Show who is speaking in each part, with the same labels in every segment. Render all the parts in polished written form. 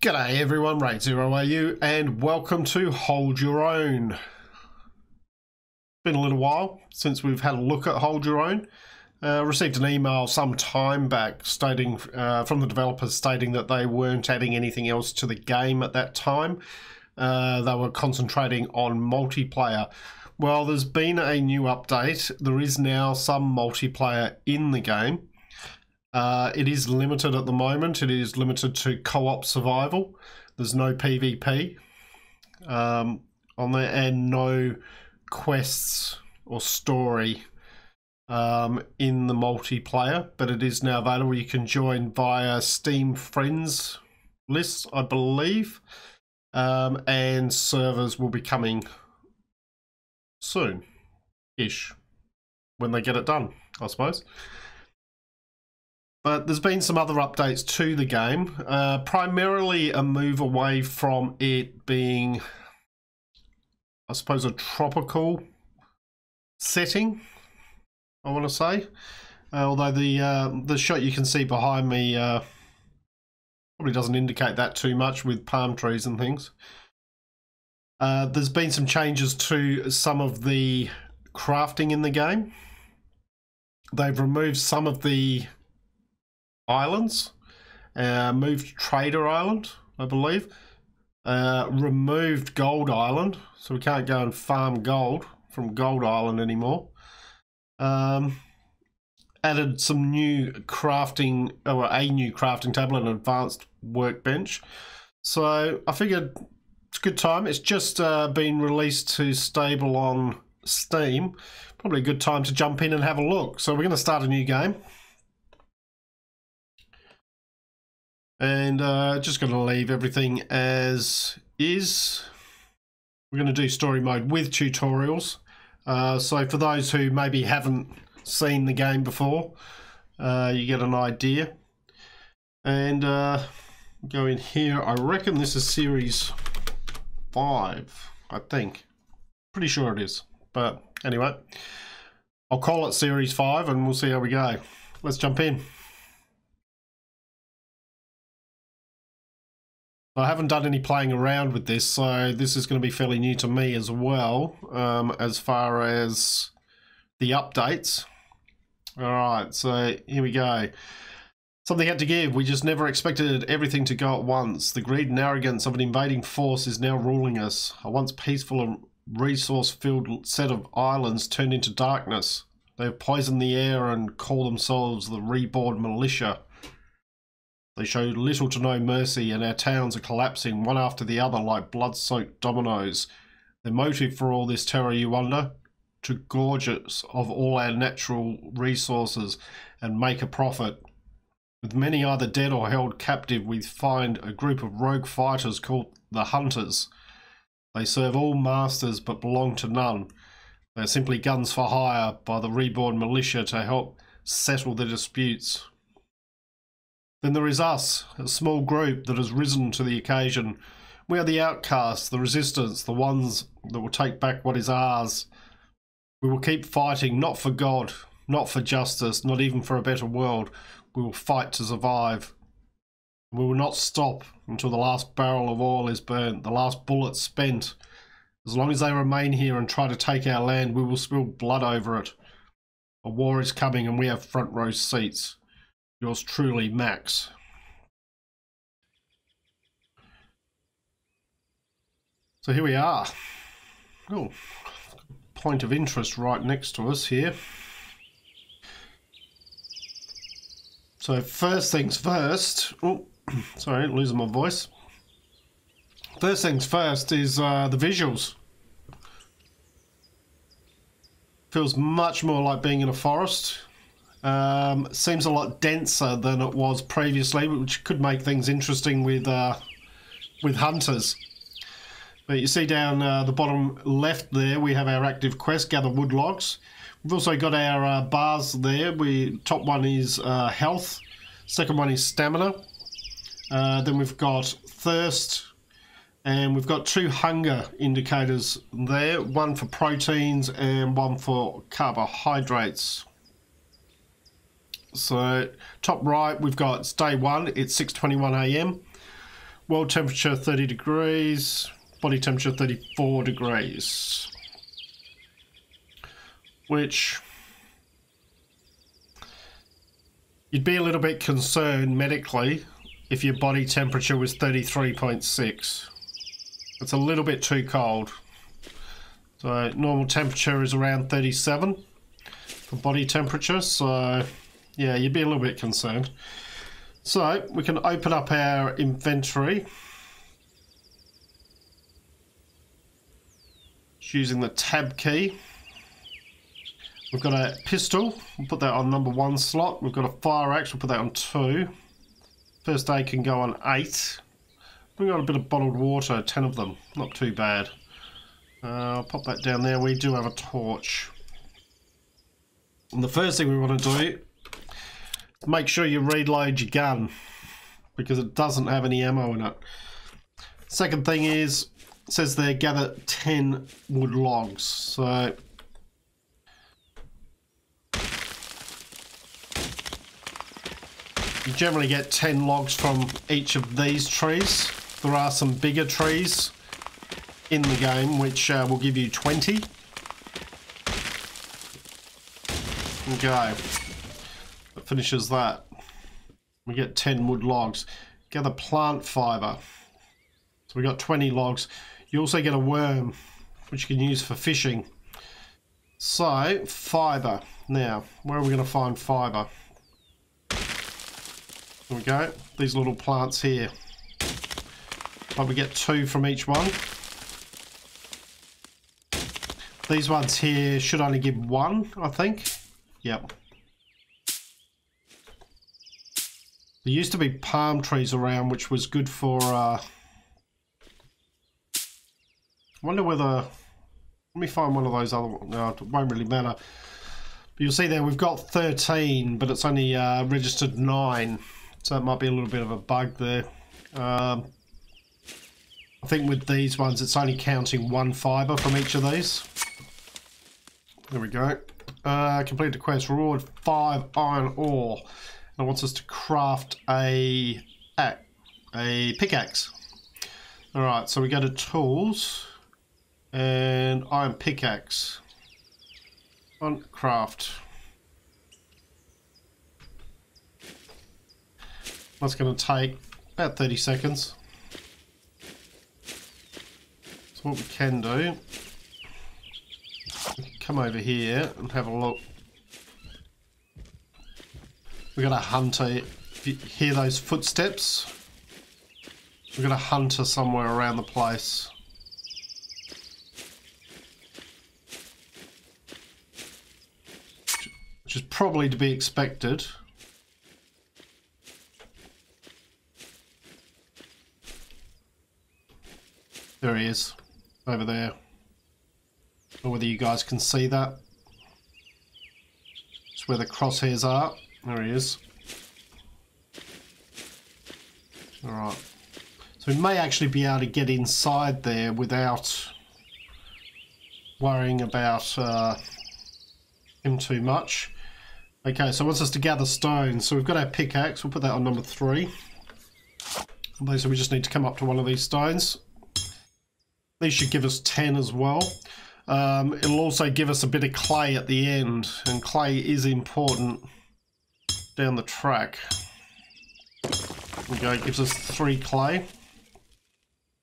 Speaker 1: G'day everyone, RaidzeroAU, and welcome to Hold Your Own. Been a little while since we've had a look at Hold Your Own. Received an email some time back stating from the developers stating that they weren't adding anything else to the game at that time. They were concentrating on multiplayer. Well, there's been a new update. There is now some multiplayer in the game. It is limited at the moment. It is limited to co-op survival. There's no PvP on there, and no quests or story in the multiplayer, but it is now available. You can join via Steam Friends lists, I believe, and servers will be coming soon-ish when they get it done, I suppose. But there's been some other updates to the game, primarily a move away from it being, I suppose, a tropical setting, I want to say. Although the shot you can see behind me probably doesn't indicate that too much with palm trees and things. There's been some changes to some of the crafting in the game. They've removed some of the islands, moved Trader Island, I believe, removed Gold Island, so we can't go and farm gold from Gold Island anymore. Added some new crafting, or a new crafting table and advanced workbench. So I figured it's a good time. It's just been released to stable on Steam. Probably a good time to jump in and have a look. So we're going to start a new game. And just going to leave everything as is. We're going to do story mode with tutorials. So for those who maybe haven't seen the game before, you get an idea. And go in here. I reckon this is series 5, I think. Pretty sure it is. But anyway, I'll call it series 5 and we'll see how we go. Let's jump in. I haven't done any playing around with this, so this is going to be fairly new to me as well, as far as the updates. Alright, so here we go. Something had to give. We just never expected everything to go at once. The greed and arrogance of an invading force is now ruling us. A once peaceful and resource-filled set of islands turned into darkness. They have poisoned the air and call themselves the reborn militia. They show little to no mercy, and our towns are collapsing one after the other like blood-soaked dominoes. Their motive for all this terror, you wonder? To gorge us of all our natural resources and make a profit. With many either dead or held captive, we find a group of rogue fighters called the Hunters. They serve all masters but belong to none. They are simply guns for hire by the reborn militia to help settle their disputes. Then there is us, a small group that has risen to the occasion. We are the outcasts, the resistance, the ones that will take back what is ours. We will keep fighting, not for God, not for justice, not even for a better world. We will fight to survive. We will not stop until the last barrel of oil is burnt, the last bullet spent. As long as they remain here and try to take our land, we will spill blood over it. A war is coming and we have front row seats. Yours truly, Max. So here we are. Oh, point of interest right next to us here. So first things first. Oh, sorry, losing my voice. First things first is the visuals. Feels much more like being in a forest. Seems a lot denser than it was previously, which could make things interesting with hunters. But you see down the bottom left there, we have our active quest, gather wood logs. We've also got our bars there. Top one is health, second one is stamina. Then we've got thirst, and we've got 2 hunger indicators there, one for proteins and one for carbohydrates. So top right, we've got it's day 1, it's 6:21 AM. world temperature 30 degrees, body temperature 34 degrees. Which you'd be a little bit concerned medically if your body temperature was 33.6. It's a little bit too cold. So normal temperature is around 37 for body temperature, so yeah, you'd be a little bit concerned. So we can open up our inventory just using the tab key. We've got a pistol, we'll put that on number 1 slot. We've got a fire axe, we'll put that on 2. First aid can go on 8. We've got a bit of bottled water, 10 of them, not too bad. I'll pop that down there. We do have a torch. And the first thing we want to do, make sure you reload your gun, because it doesn't have any ammo in it. Second thing is, it says there, gather 10 wood logs. So you generally get 10 logs from each of these trees. There are some bigger trees in the game which will give you 20. Okay, that finishes that. We get 10 wood logs. Gather plant fibre. So we got 20 logs. You also get a worm, which you can use for fishing. So, fibre. Now, where are we going to find fibre? There we go. These little plants here. But we get 2 from each one. These ones here should only give 1, I think. Yep. There used to be palm trees around, which was good for... I wonder whether... Let me find one of those other ones. No, it won't really matter. But you'll see there we've got 13, but it's only registered 9. So it might be a little bit of a bug there. I think with these ones, it's only counting 1 fibre from each of these. There we go. Complete the quest. Reward 5 iron ore. And it wants us to craft a pickaxe. Alright, so we go to tools. And iron pickaxe. On craft. That's going to take about 30 seconds. So what we can do, we can come over here and have a look. We've got a hunter. If you hear those footsteps, we've got a hunter somewhere around the place. Which is probably to be expected. There he is, over there. Or whether you guys can see that. It's where the crosshairs are. There he is. Alright. So we may actually be able to get inside there without worrying about him too much. Okay, so it wants us to gather stones. So we've got our pickaxe. We'll put that on number 3. So we just need to come up to one of these stones. These should give us 10 as well. It'll also give us a bit of clay at the end, and clay is important down the track. There we go, it gives us 3 clay.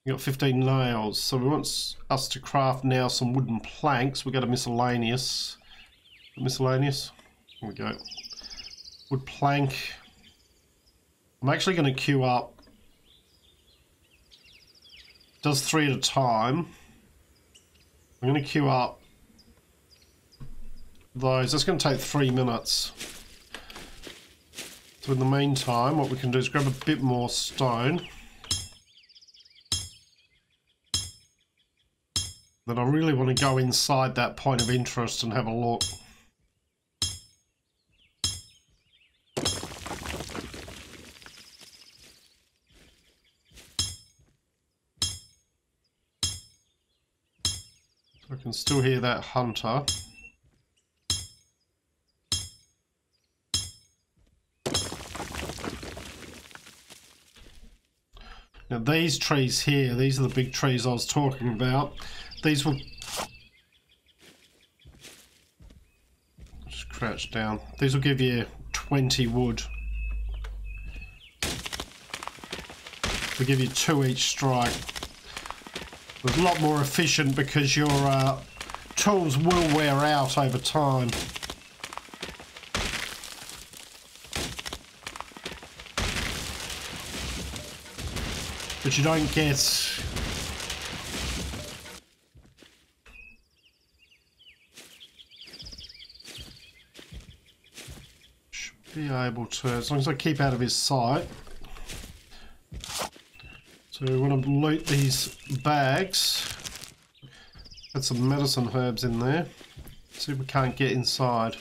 Speaker 1: We got 15 nails, so we want us to craft now some wooden planks. We got a miscellaneous. Miscellaneous. There we go. Wood plank. I'm actually going to queue up. Does 3 at a time. I'm going to queue up those. That's going to take 3 minutes. So in the meantime, what we can do is grab a bit more stone. Then I really want to go inside that point of interest and have a look. I can still hear that hunter. Now these trees here, these are the big trees I was talking about. These will... Just crouch down. These will give you 20 wood. They'll give you 2 each strike. It's a lot more efficient because your tools will wear out over time. But you don't get... Should be able to, as long as I keep out of his sight. So we want to loot these bags. Got some medicine herbs in there. See if we can't get inside.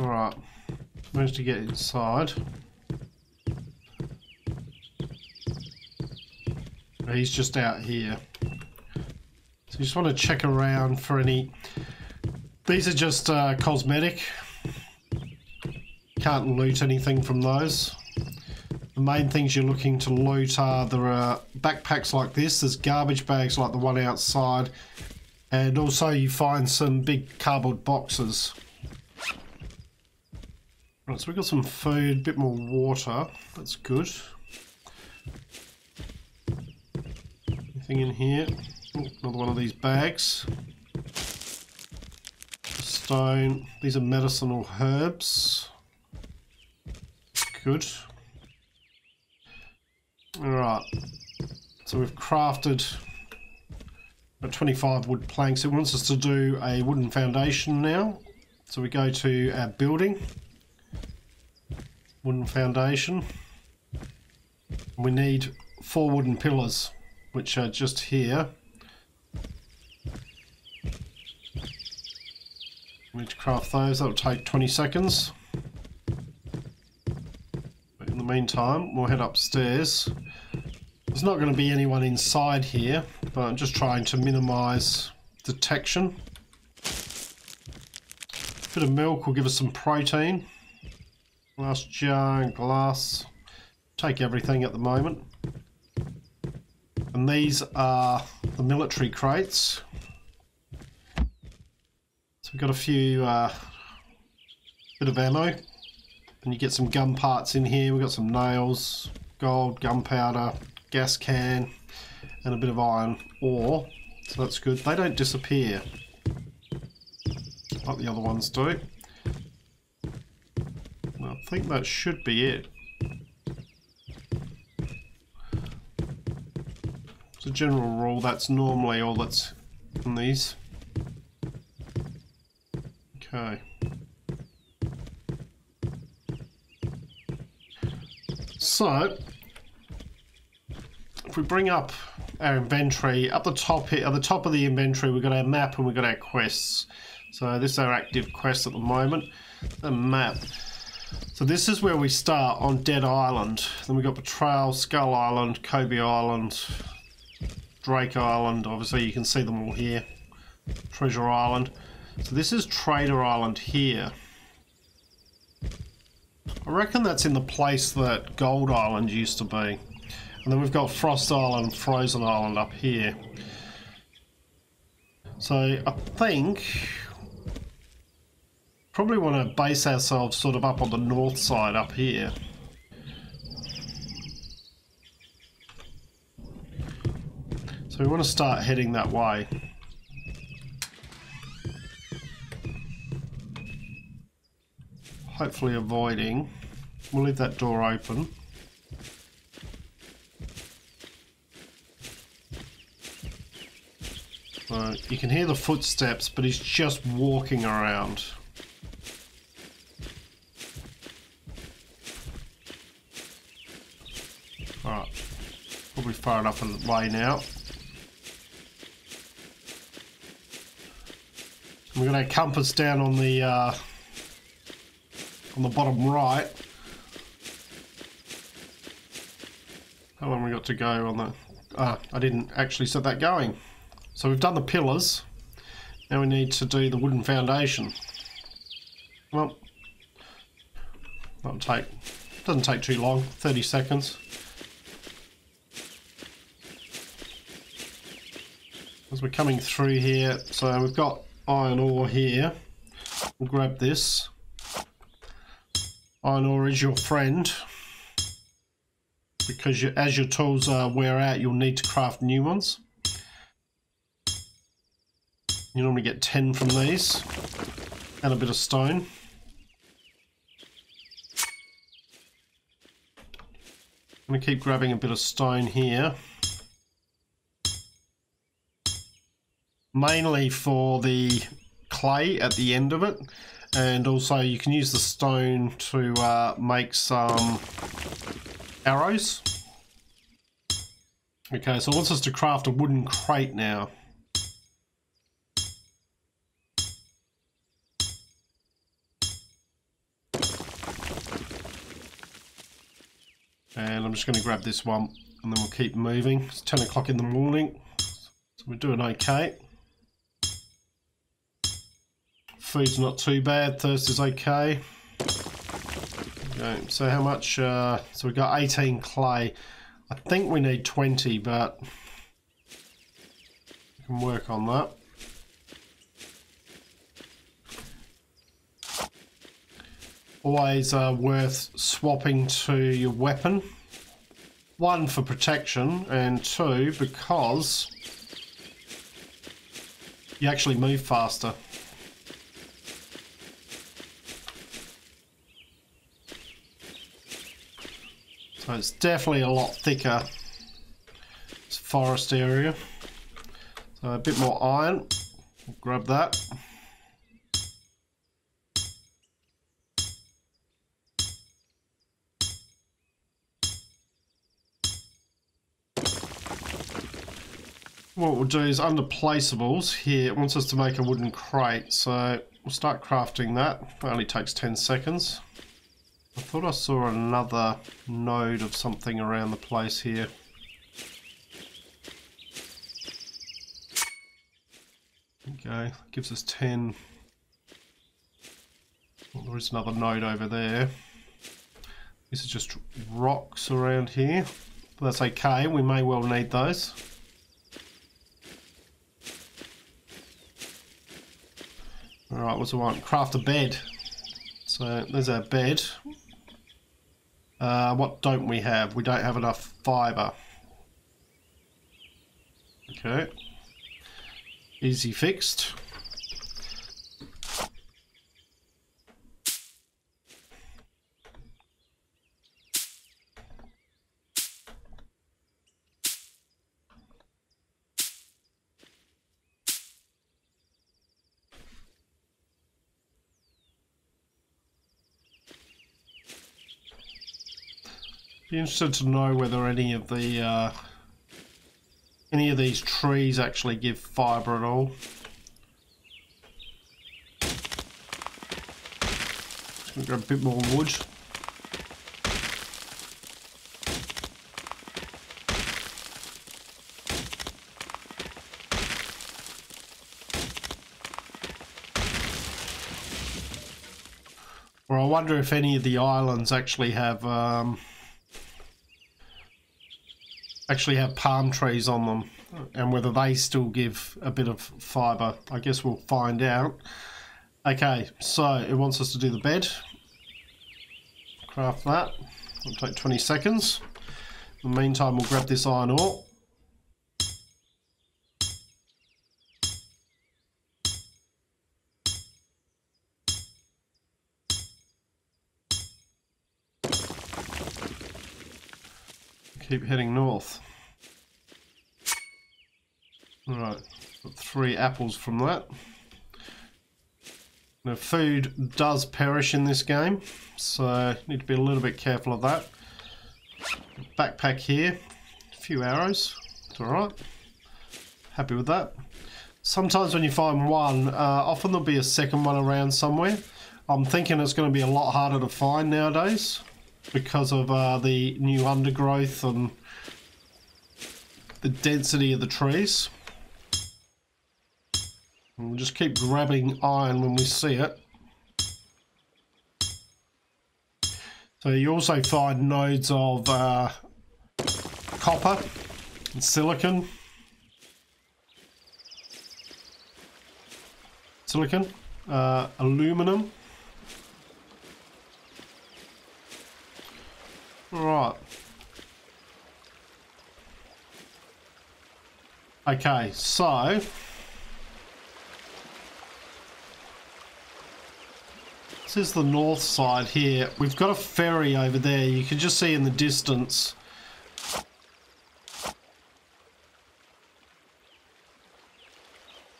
Speaker 1: Alright, managed to get inside. He's just out here. So you just want to check around for any... These are just cosmetic. Can't loot anything from those. The main things you're looking to loot are there are backpacks like this, there's garbage bags like the one outside, and also you find some big cardboard boxes. Right, so we've got some food, a bit more water, that's good. Anything in here? Oh, another one of these bags. Stone, these are medicinal herbs. Good. Alright, so we've crafted 25 wood planks. It wants us to do a wooden foundation now. So we go to our building, wooden foundation. We need 4 wooden pillars, which are just here. We need to craft those, that'll take 20 seconds. But in the meantime, we'll head upstairs. There's not going to be anyone inside here, but I'm just trying to minimise detection. A bit of milk will give us some protein. Glass jar and glass. Take everything at the moment. And these are the military crates. So we've got a few bit of ammo. And you get some gun parts in here. We've got some nails, gold, gunpowder, gas can, and a bit of iron ore. So that's good. They don't disappear like the other ones do. And I think that should be it. As a general rule, that's normally all that's in these. Okay. So, if we bring up our inventory, up the top here, at the top of the inventory, we've got our map and we've got our quests. So this is our active quest at the moment. The map. So this is where we start on Dead Island. Then we've got Betrayal, Skull Island, Kobe Island, Drake Island. Obviously you can see them all here. Treasure Island. So this is Trader Island here. I reckon that's in the place that Gold Island used to be. And then we've got Frost Island, Frozen Island up here. So I think probably want to base ourselves sort of up on the north side up here. So we want to start heading that way. Hopefully avoiding. We'll leave that door open. So you can hear the footsteps, but he's just walking around. Alright, probably far enough away now. We're going to compass down on the bottom right. How long we got to go on that? I didn't actually set that going. So we've done the pillars. Now we need to do the wooden foundation. Well, doesn't take too long, 30 seconds. As we're coming through here, so we've got iron ore here. We'll grab this. Iron ore is your friend, because as your tools wear out, you'll need to craft new ones. You normally get 10 from these, and a bit of stone. I'm going to keep grabbing a bit of stone here. Mainly for the clay at the end of it, and also you can use the stone to make some arrows. Okay, so it wants us to craft a wooden crate now. And I'm just going to grab this one and then we'll keep moving. It's 10 o'clock in the morning, so we're doing okay. Food's not too bad, thirst is okay. Okay, so how much, so we've got 18 clay. I think we need 20, but we can work on that. Always worth swapping to your weapon. 1 for protection, and 2 because you actually move faster. So it's definitely a lot thicker, this forest area. So a bit more iron, we'll grab that. What we'll do is under placeables here, it wants us to make a wooden crate, so we'll start crafting that. It only takes 10 seconds. I thought I saw another node of something around the place here. Okay, gives us 10. Well, there is another node over there. This is just rocks around here, but that's okay, we may well need those. Alright, what's the one? Craft a bed. So there's our bed. What don't we have? We don't have enough fibre. Okay. Easy fixed. Be interested to know whether any of these trees actually give fibre at all. Just gonna grab a bit more wood. Or I wonder if any of the islands actually have palm trees on them, and whether they still give a bit of fibre. I guess we'll find out. Okay, so it wants us to do the bed. Craft that. It'll take 20 seconds. In the meantime, we'll grab this iron ore. Keep heading north. Alright, got 3 apples from that. Now food does perish in this game, so need to be a little bit careful of that. Backpack here, a few arrows, it's alright. Happy with that. Sometimes when you find one, often there'll be a second one around somewhere. I'm thinking it's going to be a lot harder to find nowadays, because of the new undergrowth and the density of the trees. And we'll just keep grabbing iron when we see it. So you also find nodes of copper and silicon. Aluminum. Right. Okay, so this is the north side here. We've got a ferry over there. You can just see in the distance.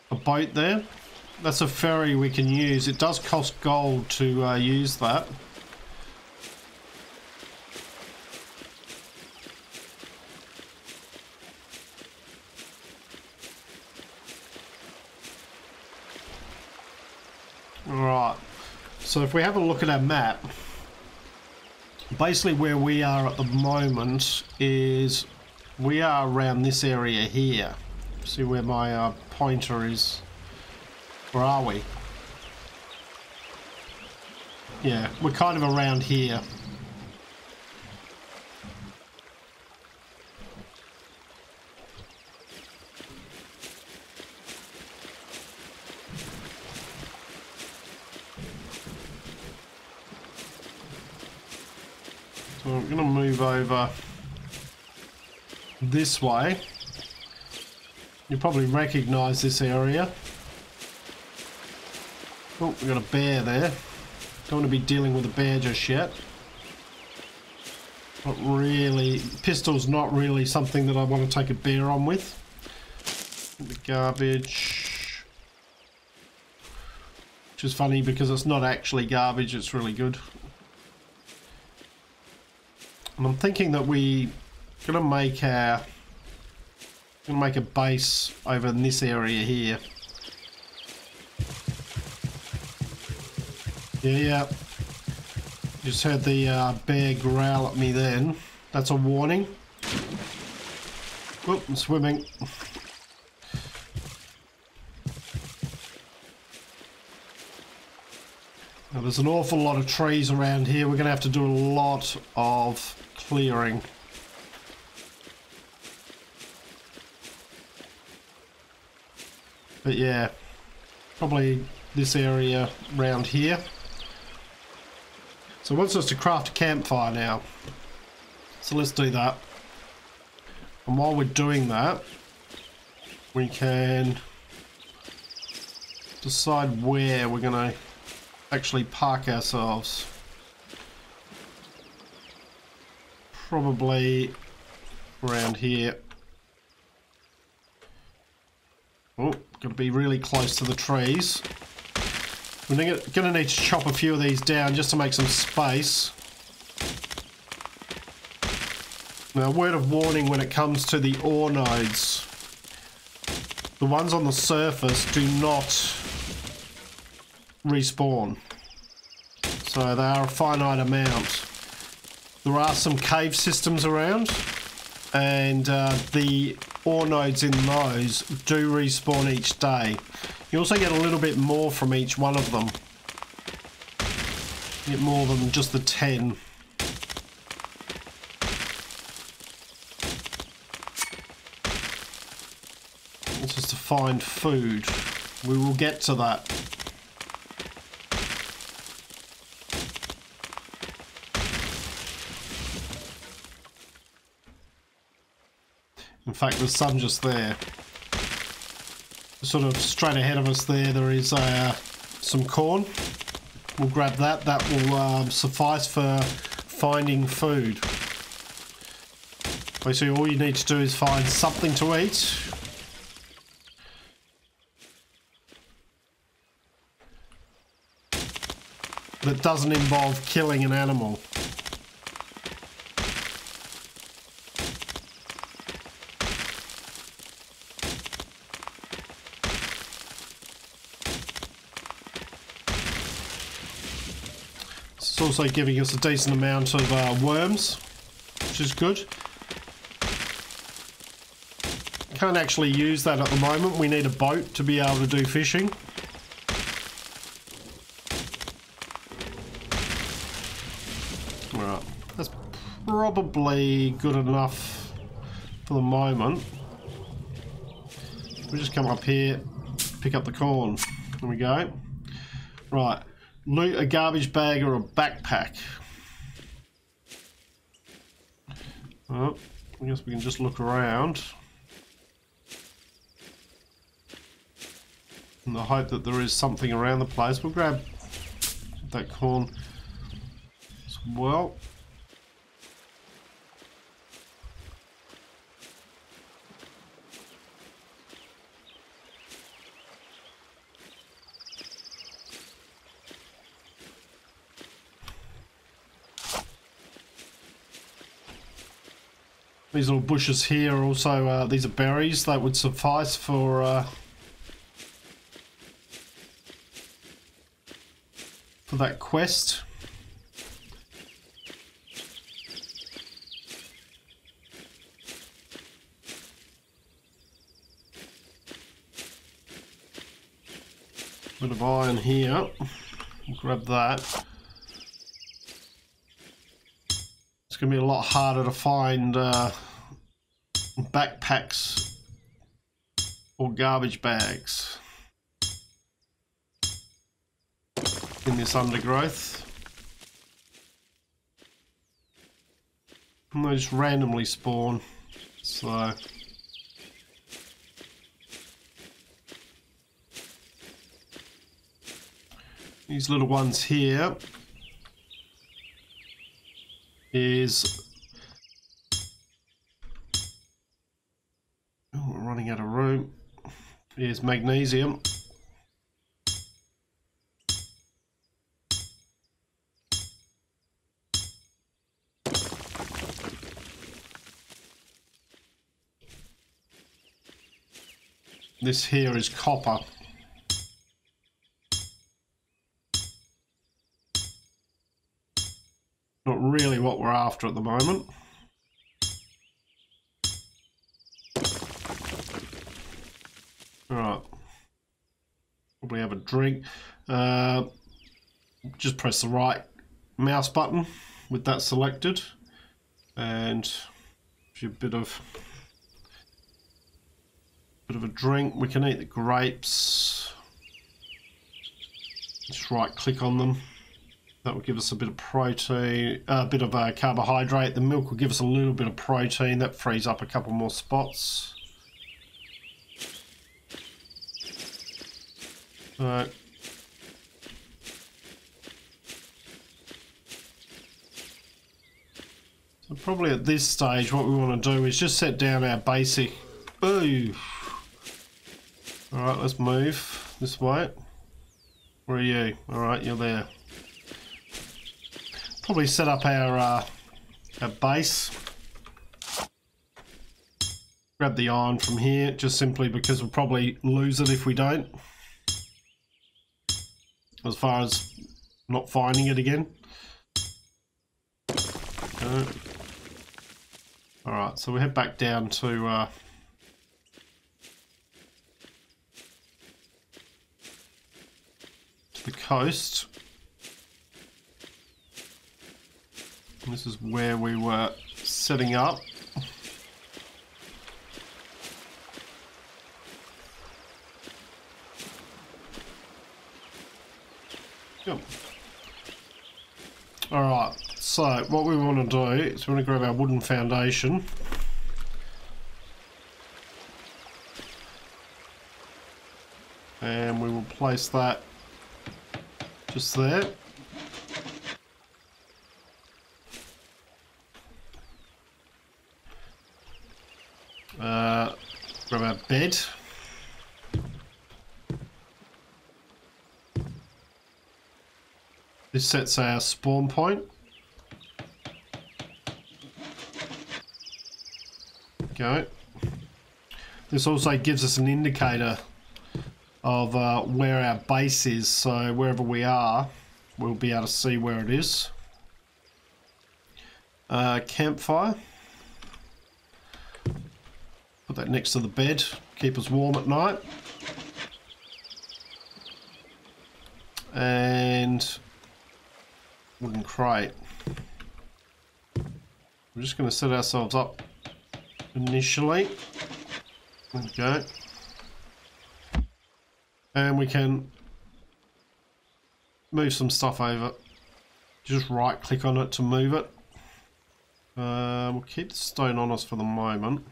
Speaker 1: A boat there. That's a ferry we can use. It does cost gold to use that. Right. So if we have a look at our map, basically where we are at the moment is we are around this area here. See where my pointer is? Where are we? Yeah, we're kind of around here. So I'm going to move over this way. You probably recognise this area. Oh, we've got a bear there. Don't want to be dealing with a bear just yet. Not really. Pistol's not really something that I want to take a bear on with. The garbage. Which is funny because it's not actually garbage, it's really good. And I'm thinking that we're gonna make a base over in this area here. Yeah. Just heard the bear growl at me then. That's a warning. Whoop, I'm swimming. Now, there's an awful lot of trees around here. We're going to have to do a lot of clearing. But yeah, probably this area around here. So it wants us to craft a campfire now. So let's do that. And while we're doing that, we can decide where we're going to actually park ourselves. Probably around here. Oh, got to be really close to the trees. We're going to need to chop a few of these down just to make some space. Now, a word of warning when it comes to the ore nodes. The ones on the surface do not respawn. So they are a finite amount. There are some cave systems around, and the ore nodes in those do respawn each day. You also get a little bit more from each one of them. You get more than just the 10. It's just to find food. We will get to that. In fact, there's some just there. Sort of straight ahead of us there is some corn. We'll grab that. That will suffice for finding food. Basically, all you need to do is find something to eat. That doesn't involve killing an animal. It's also giving us a decent amount of worms, which is good. Can't actually use that at the moment. We need a boat to be able to do fishing. Right, that's probably good enough for the moment. We just come up here, pick up the corn. There we go. Right, loot a garbage bag or a backpack. Oh, I guess we can just look around in the hope that there is something around the place. We'll grab that corn as well. These little bushes here are also, these are berries that would suffice for that quest. Bit of iron here. We'll grab that. It's going to be a lot harder to find backpacks or garbage bags in this undergrowth. And they just randomly spawn, so these little ones here is, oh, we're running out of room, is magnesium. This here is copper. Not really what we're after at the moment. Alright. Probably have a drink. Just press the right mouse button with that selected. And a bit of a drink. We can eat the grapes. Just right click on them. That will give us a bit of protein, a bit of a carbohydrate. The milk will give us a little bit of protein. That frees up a couple more spots. So probably at this stage what we want to do is just set down our basic. Ooh. Alright, let's move this way. Where are you? Alright, you're there. Probably set up our base. Grab the iron from here, just simply because we'll probably lose it if we don't. As far as not finding it again. Alright, so we head back down to the coast. And this is where we were setting up. Yep. Alright, so what we want to do is we want to grab our wooden foundation. And we will place that just there. Grab our bed. This sets our spawn point. Go. This also gives us an indicator of where our base is, so wherever we are, we'll be able to see where it is. Campfire. Put that next to the bed, keep us warm at night. And wooden crate. We're just going to set ourselves up initially. There we go. And we can move some stuff over. Just right click on it to move it. We'll keep the stone on us for the moment.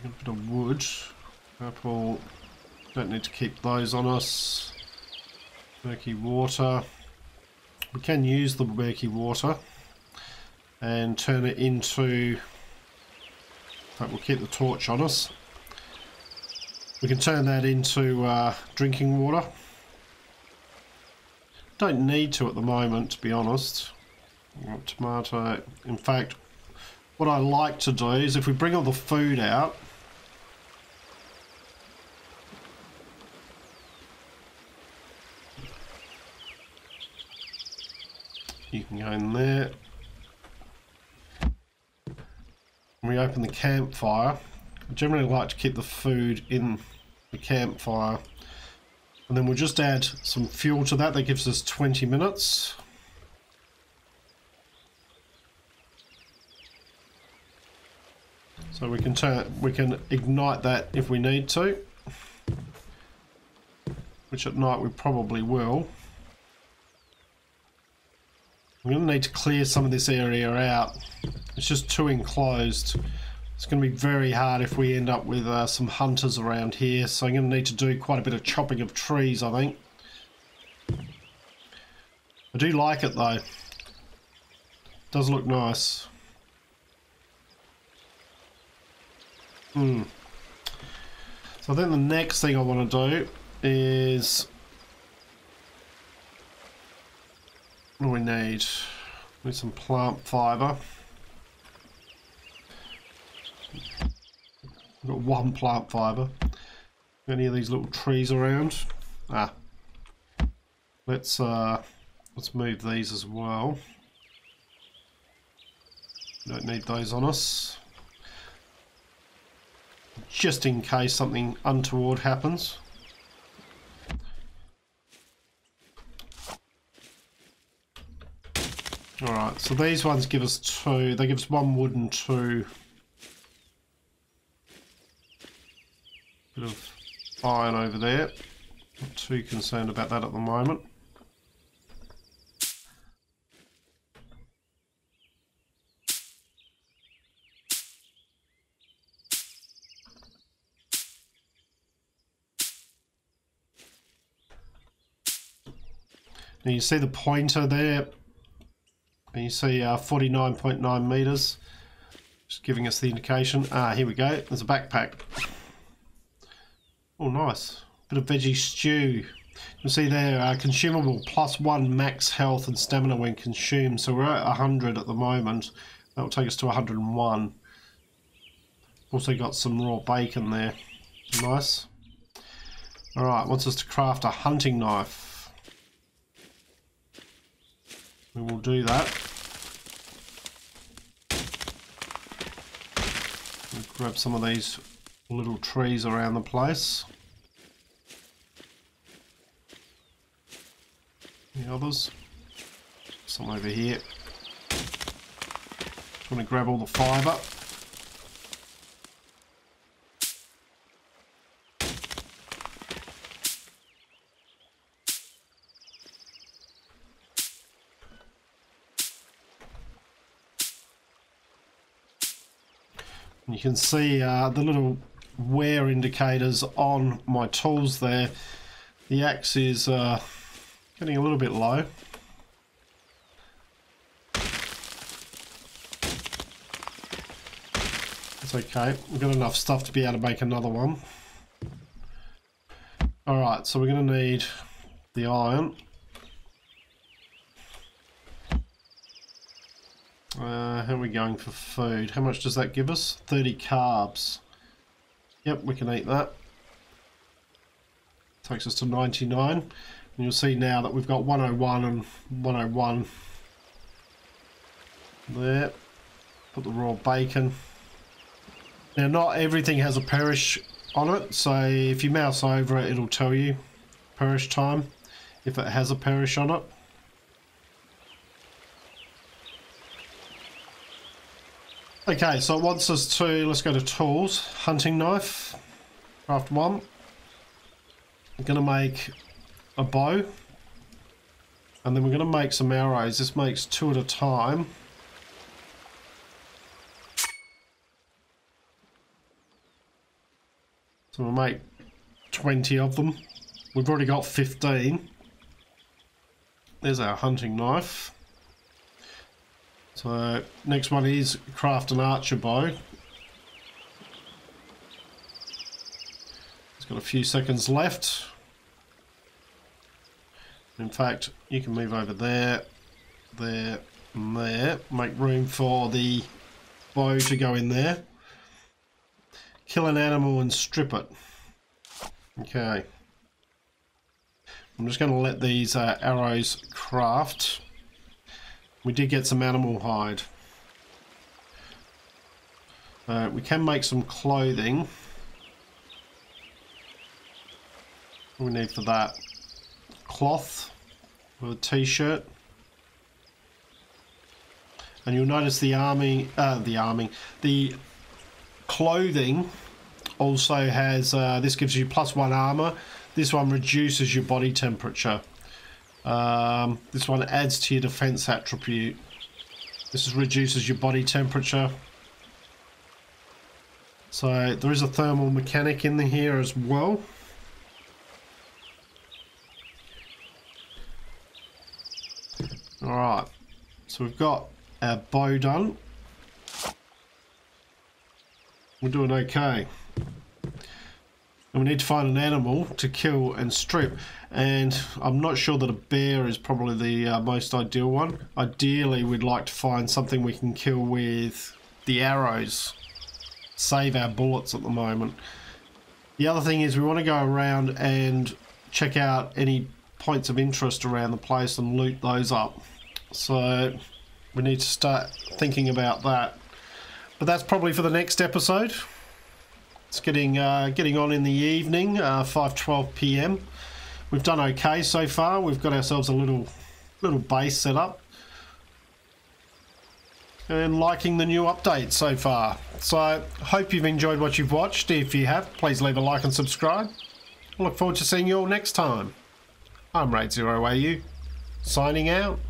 Speaker 1: A bit of wood. Apple. Don't need to keep those on us. Murky water. We can use the murky water and turn it into... But we'll keep the torch on us. We can turn that into drinking water. Don't need to at the moment, to be honest. Tomato. In fact, what I like to do is if we bring all the food out, you can go in there. When we open the campfire, I generally like to keep the food in the campfire. And then we'll just add some fuel to that. That gives us 20 minutes. So we can ignite that if we need to. Which at night we probably will. We're going to need to clear some of this area out. It's just too enclosed. It's going to be very hard if we end up with some hunters around here. So I'm going to need to do quite a bit of chopping of trees, I think. I do like it though. It does look nice. So I think the next thing I want to do is... What do we need? We need some plant fibre. We've got one plant fibre. Any of these little trees around? Let's move these as well. Don't need those on us. Just in case something untoward happens. Alright, so these ones give us 2. They give us 1 wood and 2. Bit of iron over there. Not too concerned about that at the moment. Now you see the pointer there, and you see 49.9 meters, just giving us the indication. Here we go. There's a backpack. Oh, nice. Bit of veggie stew. You see there, consumable +1 max health and stamina when consumed. So we're at 100 at the moment. That will take us to 101. Also got some raw bacon there. Nice. Alright, wants us to craft a hunting knife. We will do that. We'll grab some of these little trees around the place. Any others? Some over here. Just want to grab all the fibre. You can see the little wear indicators on my tools there. The axe is getting a little bit low. It's okay. We've got enough stuff to be able to make another one. Alright, so we're going to need the iron. How are we going for food? How much does that give us? 30 carbs. Yep, we can eat that. Takes us to 99. And you'll see now that we've got 101 and 101 there. Put the raw bacon. Now, not everything has a perish on it, so if you mouse over it, it'll tell you perish time if it has a perish on it. Okay, so it wants us to, let's go to tools, hunting knife, craft 1. I'm going to make a bow, and then we're going to make some arrows. This makes 2 at a time. So we'll make 20 of them. We've already got 15. There's our hunting knife. So next one is craft an archer bow. It's got a few seconds left. In fact, you can move over there, there, and there. Make room for the bow to go in there. Kill an animal and strip it. Okay. I'm just going to let these arrows craft. We did get some animal hide. We can make some clothing. What do we need for that? Cloth with a t-shirt. And you'll notice the clothing also has, this gives you +1 armor. This one reduces your body temperature. This one adds to your defense attribute. This reduces your body temperature. So there is a thermal mechanic in here as well. Alright, so we've got our bow done. We're doing okay. And we need to find an animal to kill and strip. And I'm not sure that a bear is probably the most ideal one. Ideally, we'd like to find something we can kill with the arrows. Save our bullets at the moment. The other thing is we want to go around and check out any points of interest around the place and loot those up. So we need to start thinking about that. But that's probably for the next episode. It's getting on in the evening, 5:12 p.m. We've done okay so far. We've got ourselves a little base set up. And liking the new update so far. So, hope you've enjoyed what you've watched. If you have, please leave a like and subscribe. I look forward to seeing you all next time. I'm RaidzeroAU, signing out.